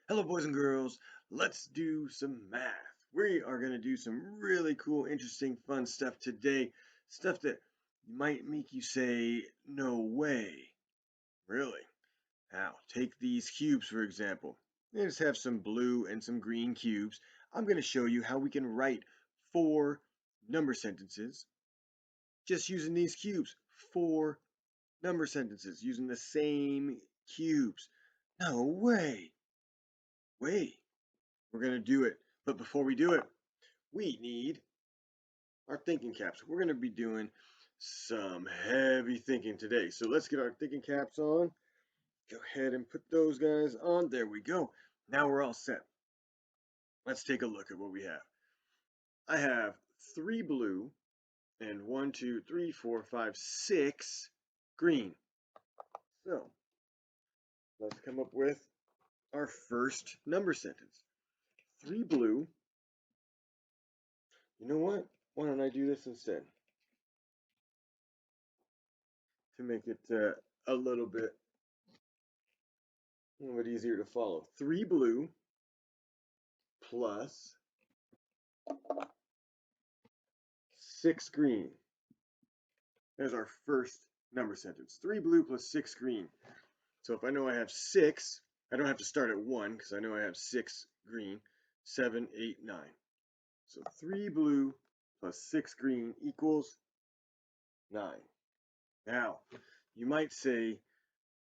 Hello, boys and girls. Let's do some math. We are going to do some really cool, interesting, fun stuff today. Stuff that might make you say, no way. Really? Now, take these cubes, for example. They just have some blue and some green cubes. I'm going to show you how we can write four number sentences just using these cubes. Four number sentences using the same cubes. No way. Way. We're going to do it. But before we do it, we need our thinking caps. We're going to be doing some heavy thinking today. So let's get our thinking caps on. Go ahead and put those guys on. There we go. Now we're all set. Let's take a look at what we have. I have 3 blue and 1, 2, 3, 4, 5, 6 green. So let's come up with our first number sentence. 3 blue. You know what? Why don't I do this instead? To make it a little bit easier to follow. 3 blue plus 6 green. There's our first number sentence. 3 blue plus 6 green. So if I know I have 6, I don't have to start at 1 because I know I have 6 green. 7, 8, 9. So 3 blue plus 6 green equals 9. Now, you might say,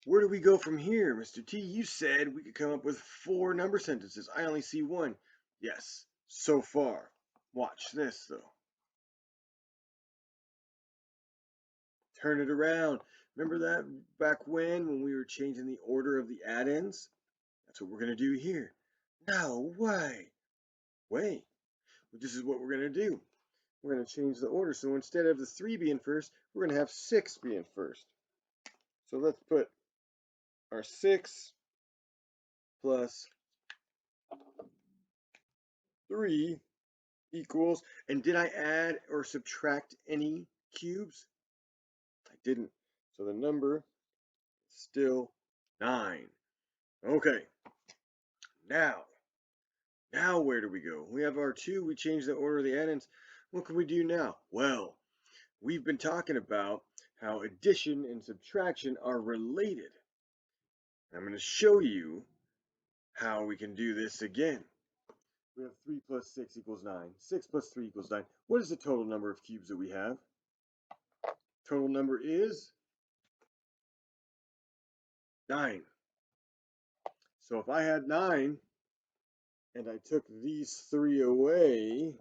where do we go from here, Mr. T? You said we could come up with 4 number sentences. I only see 1. Yes, so far. Watch this, though. Turn it around. Remember that back when we were changing the order of the addends? That's what we're going to do here. No way. Wait. This is what we're going to do. We're going to change the order. So instead of the 3 being first, we're going to have 6 being first. So let's put our 6 plus 3 equals, and did I add or subtract any cubes? I didn't. So the number is still 9. Okay. Now where do we go? We have our 2. We changed the order of the addends. What can we do now? Well, we've been talking about how addition and subtraction are related. I'm going to show you how we can do this again. We have 3 plus 6 equals 9. 6 plus 3 equals 9. What is the total number of cubes that we have? Total number is 9. So if I had 9 and I took these 3 away,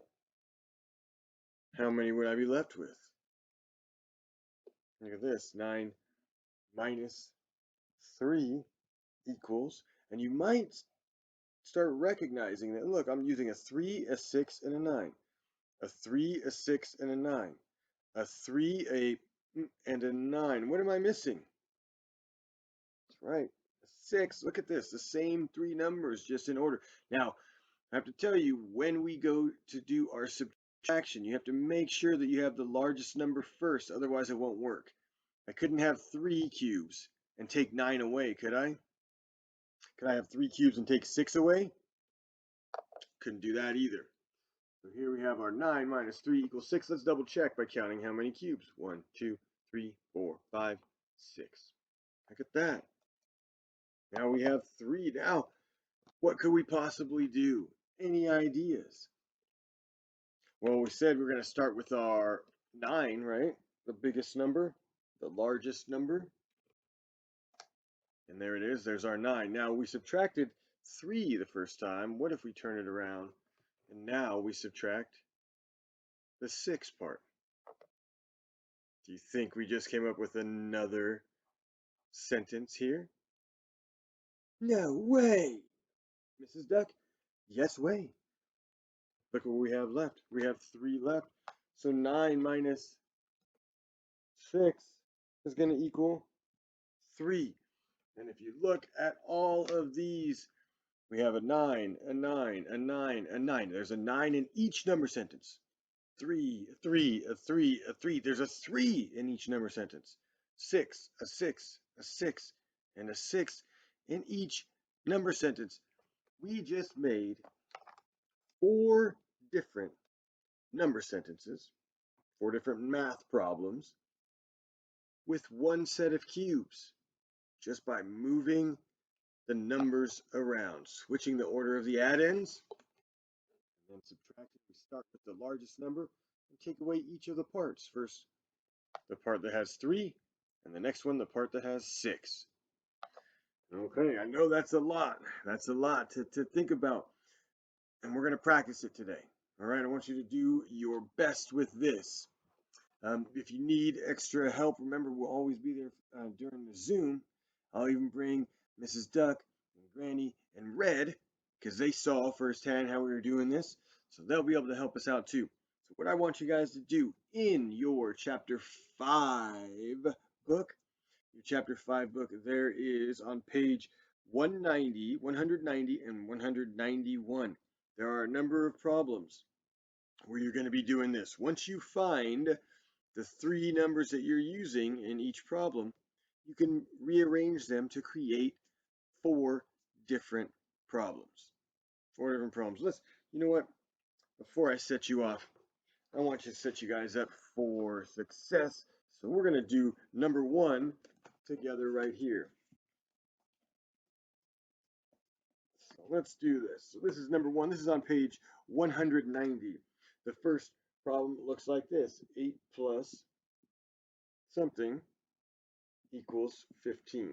how many would I be left with? Look at this. 9 minus 3 equals, and you might start recognizing that, look, I'm using a 3, a 6, and a 9. A 3, a 6, and a 9. A 3, and a 9. What am I missing? That's right. A 6. Look at this. The same 3 numbers, just in order. Now, I have to tell you, when we go to do our subtraction, you have to make sure that you have the largest number first, otherwise it won't work. I couldn't have 3 cubes and take 9 away, could I? Could I have 3 cubes and take 6 away? Couldn't do that either. So here we have our 9 minus 3 equals 6. Let's double check by counting how many cubes. 1, 2, 3, 4, 5, 6. Look at that. Now we have 3. Now, what could we possibly do? Any ideas? Well, we said we're going to start with our 9, right? The biggest number, the largest number. And there it is. There's our 9. Now we subtracted 3 the first time. What if we turn it around and now we subtract the 6 part? Do you think we just came up with another sentence here? No way, Mrs. Duck. Yes way. Look what we have left. We have 3 left. So 9 minus 6 is going to equal 3. And if you look at all of these, we have a 9, a 9, a 9, a 9. There's a 9 in each number sentence. 3, a 3, a 3, a 3. There's a 3 in each number sentence. 6, a 6, a 6, and a 6 in each number sentence. we just made 4 different number sentences, 4 different math problems with one set of cubes just by moving the numbers around, switching the order of the addends, and then subtracting. We start with the largest number and take away each of the parts. First, the part that has 3, and the next one, the part that has 6. Okay, I know that's a lot. That's a lot to think about. And we're going to practice it today. All right, I want you to do your best with this. If you need extra help, remember we'll always be there during the Zoom. I'll even bring Mrs. Duck and Granny and Red because they saw firsthand how we were doing this. So they'll be able to help us out too. So what I want you guys to do in your chapter 5 book, your chapter 5 book, there is on page 190, 190 and 191. There are a number of problems where you're going to be doing this. Once you find the 3 numbers that you're using in each problem, you can rearrange them to create 4 different problems. 4 different problems. You know what? Before I set you off, I want you to set you guys up for success. So we're going to do number 1 together right here. So let's do this. So this is number 1. This is on page 190. The first problem looks like this. 8 plus something equals 15.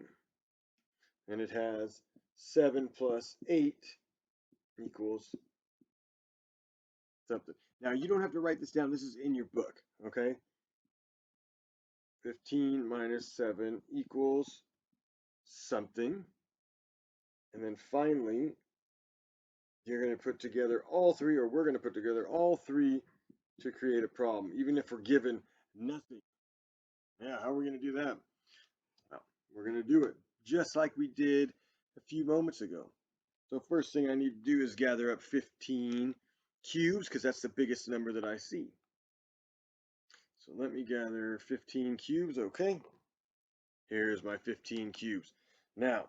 And it has 7 plus 8 equals something. Now, you don't have to write this down. This is in your book, okay? 15 minus 7 equals something. And then finally, you're going to put together all 3, or we're going to put together all 3 to create a problem, even if we're given nothing. Yeah, how are we going to do that? Well, we're going to do it just like we did a few moments ago. So first thing I need to do is gather up 15 cubes because that's the biggest number that I see. So let me gather 15 cubes, okay? Here's my 15 cubes. Now,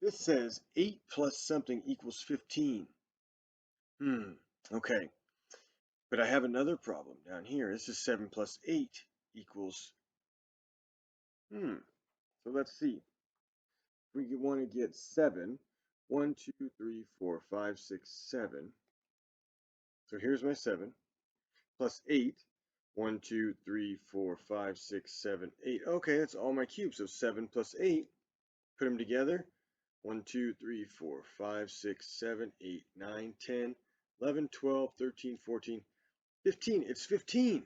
this says 8 plus something equals 15. Okay. But I have another problem down here. This is 7 plus 8 equals, so let's see. We want to get 7. 1, 2, 3, 4, 5, 6, 7. So here's my 7 plus 8. 1, 2, 3, 4, 5, 6, 7, 8. Okay, that's all my cubes. So 7 plus 8. Put them together. 1, 2, 3, 4, 5, 6, 7, 8, 9, 10, 11, 12, 13, 14, 15. It's 15.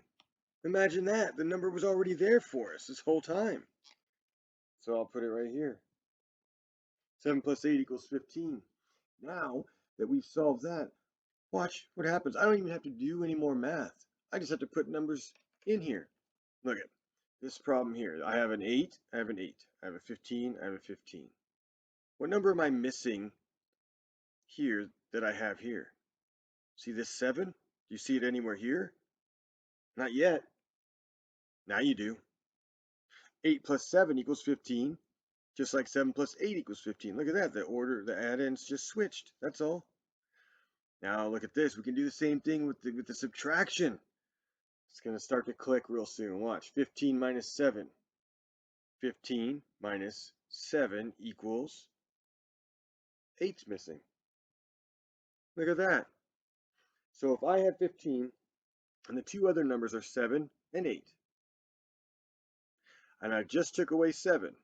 Imagine that. The number was already there for us this whole time. So I'll put it right here. 7 plus 8 equals 15. Now that we've solved that, watch what happens. I don't even have to do any more math. I just have to put numbers in here. Look at this problem here. I have an 8, I have an 8. I have a 15, I have a 15. What number am I missing here that I have here? See this 7? Do you see it anywhere here? Not yet. Now you do. 8 plus 7 equals 15. Just like 7 plus 8 equals 15. Look at that. The order, the add-ins just switched. That's all. Now look at this. We can do the same thing with the subtraction. It's going to start to click real soon. Watch. 15 minus 7. 15 minus 7 equals 8's missing. Look at that. So if I had 15 and the 2 other numbers are 7 and 8, and I just took away 7,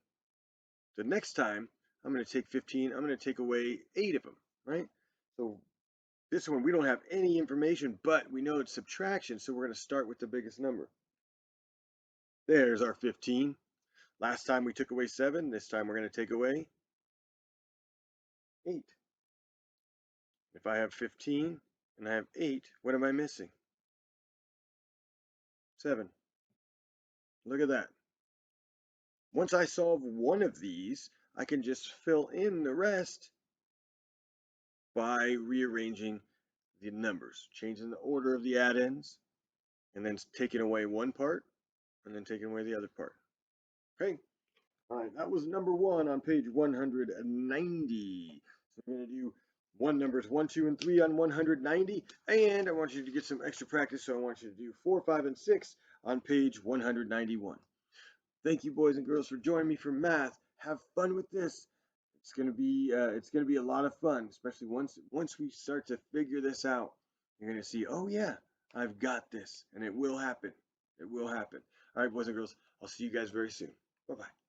the next time I'm going to take 15, I'm going to take away 8 of them, right? So this one, we don't have any information, but we know it's subtraction, so we're going to start with the biggest number. There's our 15. Last time we took away 7. This time we're going to take away 8. If I have 15 and I have 8, what am I missing? 7. Look at that. Once I solve one of these, I can just fill in the rest by rearranging the numbers, changing the order of the addends, and then taking away one part, and then taking away the other part. Okay? All right, that was number 1 on page 190. So we're going to do One numbers 1, 2, and 3 on 190, and I want you to get some extra practice, so I want you to do 4, 5, and 6 on page 191. Thank you, boys and girls, for joining me for math. Have fun with this. It's gonna be a lot of fun, especially once we start to figure this out. You're gonna see, oh yeah, I've got this, and it will happen. It will happen. All right, boys and girls, I'll see you guys very soon. Bye bye.